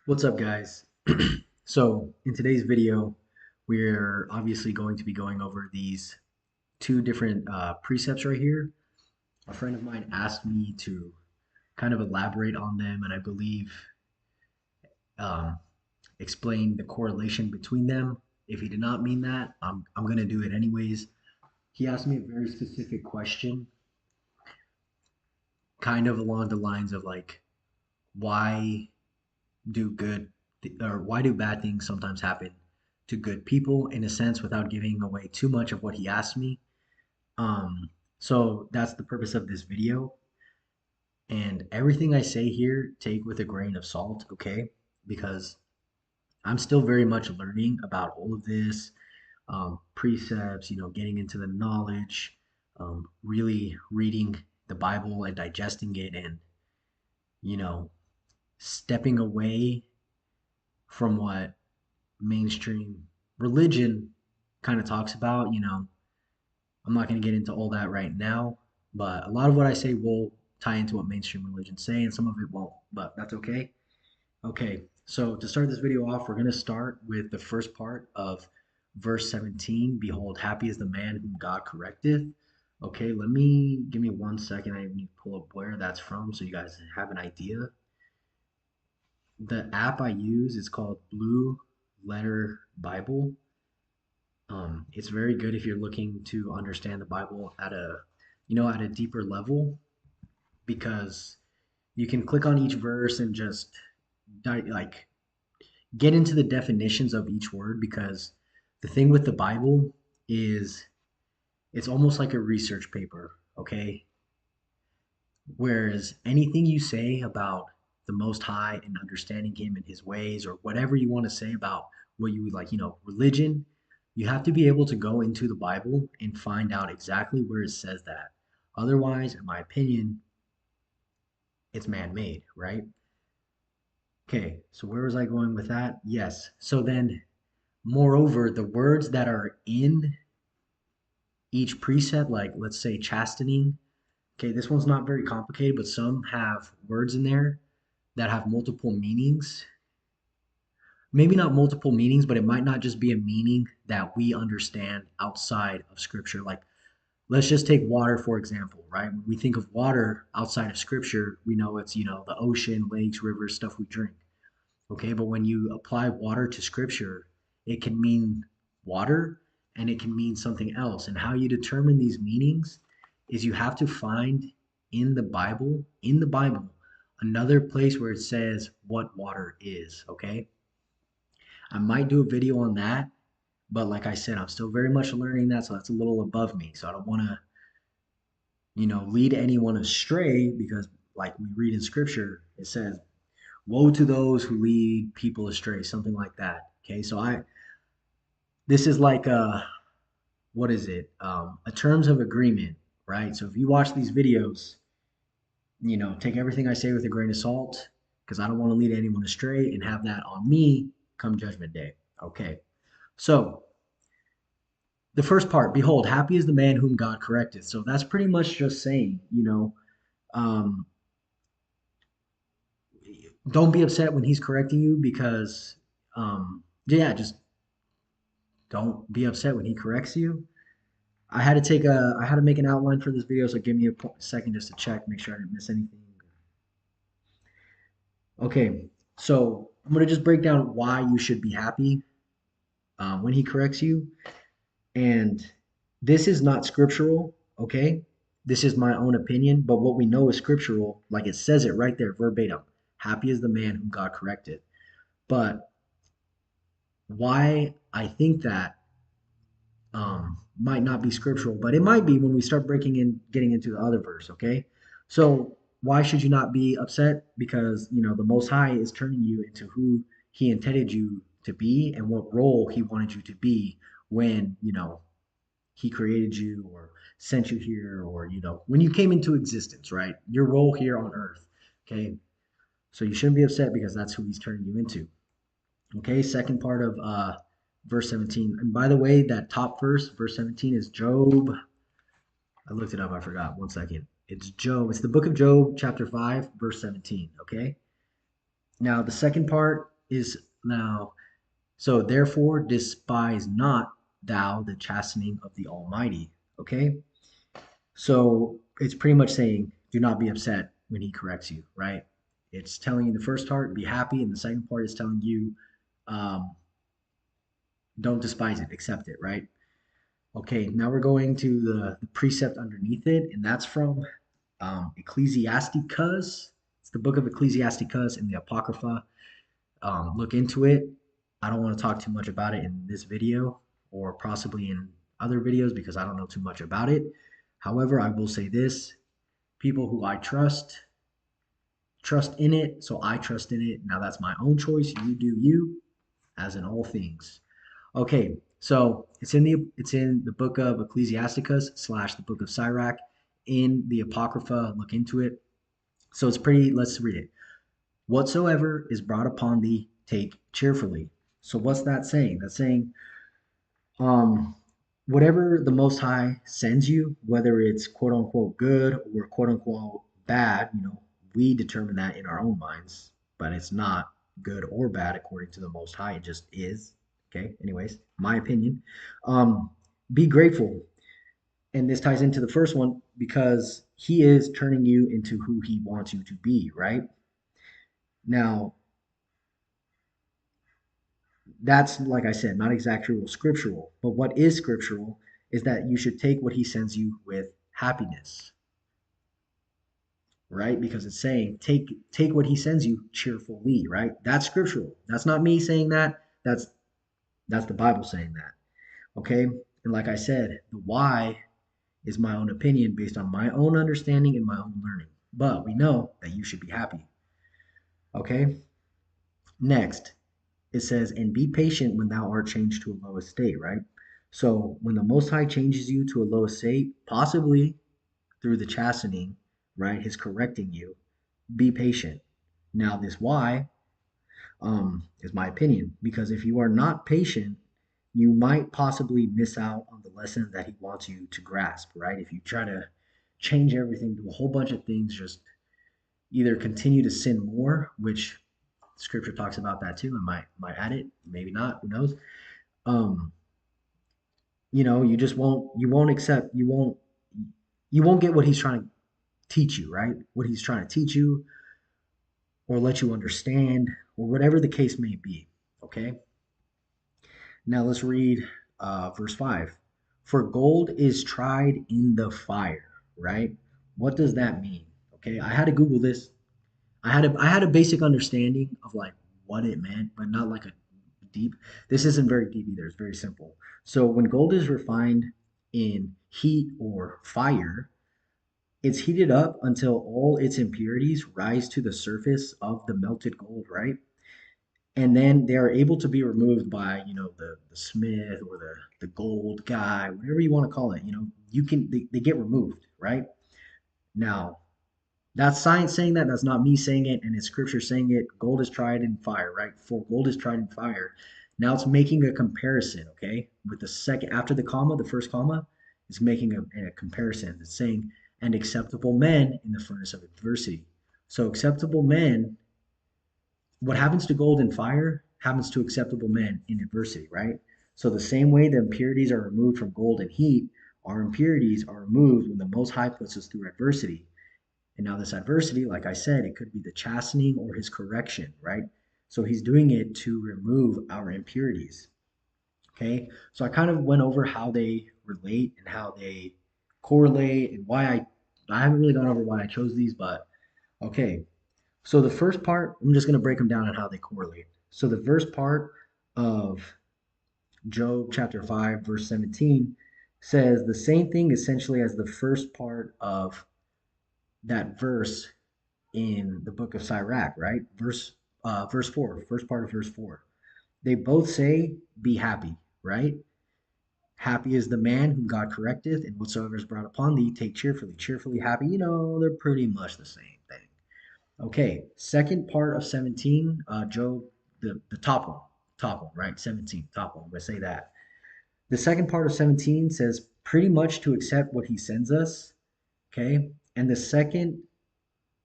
What's up, guys? So, in today's video, we're obviously going to be going over these two different precepts right here. A friend of mine asked me to kind of elaborate on them, and I believe um, explain the correlation between them. If he did not mean that, I'm going to do it anyways. He asked me a very specific question, kind of along the lines of like, why do good or why do bad things sometimes happen to good people in a sense without giving away too much of what he asked me. So that's the purpose of this video. And everything I say here, take with a grain of salt, okay? Because I'm still very much learning about all of this, precepts, getting into the knowledge, really reading the Bible and digesting it and, you know, stepping away from what mainstream religion kind of talks about. I'm not going to get into all that right now, but a lot of what I say will tie into what mainstream religions say, and some of it won't, but that's okay. Okay, so to start this video off, we're going to start with the first part of verse 17. Behold, happy is the man whom God correcteth. Okay, give me 1 second. I need to pull up where that's from so you guys have an idea. The app I use is called Blue Letter Bible. It's very good if you're looking to understand the Bible at a deeper level, because you can click on each verse and just like get into the definitions of each word. Because the thing with the Bible is it's almost like a research paper, okay? Whereas anything you say about the Most High and understanding Him and His ways, or whatever you want to say about what you would like, religion, you have to be able to go into the Bible and find out exactly where it says that. Otherwise, in my opinion, it's man made, right? Okay, so where was I going with that? Yes. So then, moreover, the words that are in each precept, like let's say chastening, okay, this one's not very complicated, but some have words in there that have multiple meanings. Maybe not multiple meanings, but it might not just be a meaning that we understand outside of scripture. Like, let's just take water, for example, right? When we think of water outside of scripture, we know it's, the ocean, lakes, rivers, stuff we drink. Okay. But when you apply water to scripture, it can mean water and it can mean something else. And how you determine these meanings is you have to find in the Bible, another place where it says what water is. Okay. I might do a video on that, but like I said, I'm still very much learning that, so that's a little above me. So I don't want to, lead anyone astray, because like we read in scripture, it says, "Woe to those who lead people astray," something like that. Okay, so this is like what is it? A terms of agreement, right? So if you watch these videos, take everything I say with a grain of salt, because I don't want to lead anyone astray and have that on me come judgment day. Okay, so the first part, behold, happy is the man whom God correcteth. So that's pretty much just saying, um, don't be upset when he's correcting you, because, yeah, just don't be upset when he corrects you. I had to make an outline for this video, so give me a second just to check, make sure I didn't miss anything. Okay, so I'm gonna just break down why you should be happy when he corrects you. And this is not scriptural, okay? This is my own opinion, but what we know is scriptural, like it says it right there verbatim. Happy is the man whom God corrected. But why I think that might not be scriptural, but it might be when we start breaking in, getting into the other verse, okay? So why should you not be upset? Because, the Most High is turning you into who He intended you to be and what role He wanted you to be when, He created you or sent you here, or when you came into existence, right? Your role here on earth. Okay, so you shouldn't be upset, because that's who He's turning you into. Okay, second part of verse 17. And by the way, that top verse 17, is Job. I looked it up, I forgot. 1 second. It's Job. It's the book of Job, chapter 5, verse 17. Okay, now the second part, is now, so therefore despise not thou the chastening of the Almighty. Okay? So it's pretty much saying, do not be upset when he corrects you, right? It's telling you the first part, be happy, and the second part is telling you, um, don't despise it, accept it, right? Okay, now we're going to the precept underneath it, and that's from Ecclesiasticus. It's the book of Ecclesiasticus in the Apocrypha. Look into it. I don't want to talk too much about it in this video or possibly in other videos because I don't know too much about it. However, I will say this: people who I trust in it, so I trust in it. Now that's my own choice. You do you, as in all things. Okay, so it's in the book of Ecclesiasticus slash the book of Sirach in the Apocrypha. Look into it. So it's pretty. Let's read it. Whatsoever is brought upon thee, take cheerfully. So what's that saying? That's saying, um, whatever the Most High sends you, whether it's quote unquote good or quote unquote bad, we determine that in our own minds, but it's not good or bad according to the Most High. It just is. Okay. Anyways, my opinion. Um, be grateful, and this ties into the first one because He is turning you into who He wants you to be. Right now, that's, like I said, not exactly scriptural, but what is scriptural is that you should take what He sends you with happiness, right? Because it's saying take what He sends you cheerfully, right? That's scriptural. That's not me saying that. That's the Bible saying that. Okay? And like I said, the why is my own opinion based on my own understanding and my own learning. But we know that you should be happy. Okay? Next, it says, and be patient when thou art changed to a low estate, right? So when the Most High changes you to a low estate, possibly through the chastening, right, His correcting you, be patient. Now, this why is my opinion, because if you are not patient, you might possibly miss out on the lesson that He wants you to grasp, right? If you try to change everything, do a whole bunch of things, just either continue to sin more, which Scripture talks about that too. I might add it, maybe not, who knows? Um, you won't get what He's trying to teach you, right? What He's trying to teach you or let you understand or whatever the case may be. Okay. Now let's read verse 5. For gold is tried in the fire, right? What does that mean? Okay, I had to Google this. I had a basic understanding of like what it meant, but not like a deep. This isn't very deep either. It's very simple. So when gold is refined in heat or fire, it's heated up until all its impurities rise to the surface of the melted gold, right? And then they are able to be removed by the smith or the gold guy, whatever you want to call it. They get removed, right? Now, that's science saying that. That's not me saying it, and it's scripture saying it. Gold is tried in fire, right? For gold is tried in fire. Now it's making a comparison, okay? With the second after the comma, the first comma, it's making a comparison. It's saying, and acceptable men in the furnace of adversity. So acceptable men, what happens to gold in fire happens to acceptable men in adversity, right? So the same way the impurities are removed from gold and heat, our impurities are removed when the Most High puts us through adversity. And now this adversity, like I said, it could be the chastening or His correction, right? So He's doing it to remove our impurities. Okay. So I kind of went over how they relate and how they correlate and why I haven't really gone over why I chose these, but okay. So the first part, I'm just going to break them down on how they correlate. So the first part of Job chapter 5, verse 17 says the same thing essentially as the first part of that verse in the book of Sirach, right? Verse 4, first part of verse 4. They both say, be happy, right? Happy is the man whom God correcteth, and whatsoever is brought upon thee, take cheerfully. Cheerfully happy, they're pretty much the same thing. Okay, second part of 17, Job, the top one, right? 17, top one. Let's say that. The second part of 17 says pretty much to accept what He sends us. Okay, and the second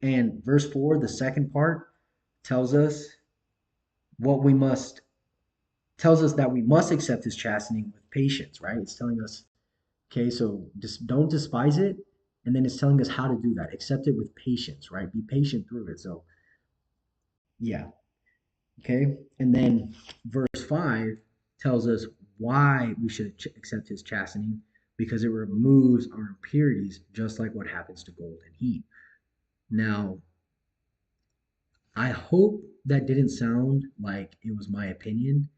and verse 4, the second part tells us what we must tells us that we must accept his chastening with patience, right? It's telling us, okay, so just don't despise it. And then it's telling us how to do that. Accept it with patience, right? Be patient through it. So, yeah, okay. And then verse 5 tells us why we should accept his chastening because it removes our impurities, just like what happens to gold and heat. Now, I hope that didn't sound like it was my opinion.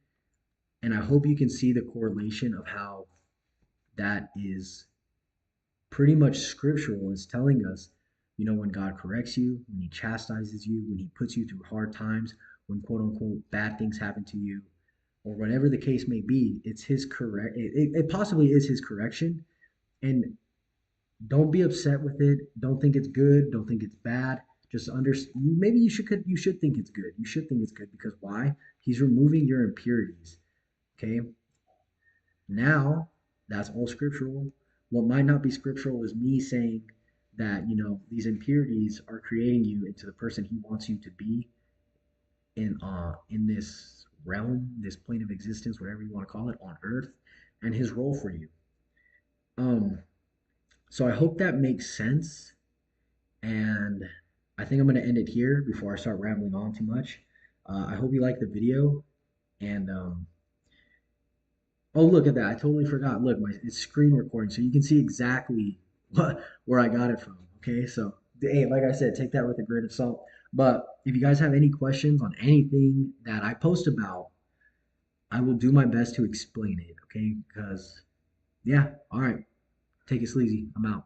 And I hope you can see the correlation of how that is pretty much scriptural. Is telling us, when God corrects you, when he chastises you, when he puts you through hard times, when quote unquote bad things happen to you, or whatever the case may be, it's his correct it possibly is his correction. And don't be upset with it. Don't think it's good, don't think it's bad. Just maybe you should think it's good. You should think it's good because why? He's removing your impurities. Okay, now, that's all scriptural. What might not be scriptural is me saying that, these impurities are creating you into the person he wants you to be in this realm, this plane of existence, whatever you want to call it, on earth, and his role for you. Um, so I hope that makes sense. And I think I'm going to end it here before I start rambling on too much. I hope you like the video. And Oh, look at that. I totally forgot. Look, it's screen recording, so you can see exactly where I got it from. Okay, so hey, like I said, take that with a grain of salt. But if you guys have any questions on anything that I post about, I will do my best to explain it. Okay, because yeah, all right, take it sleazy. I'm out.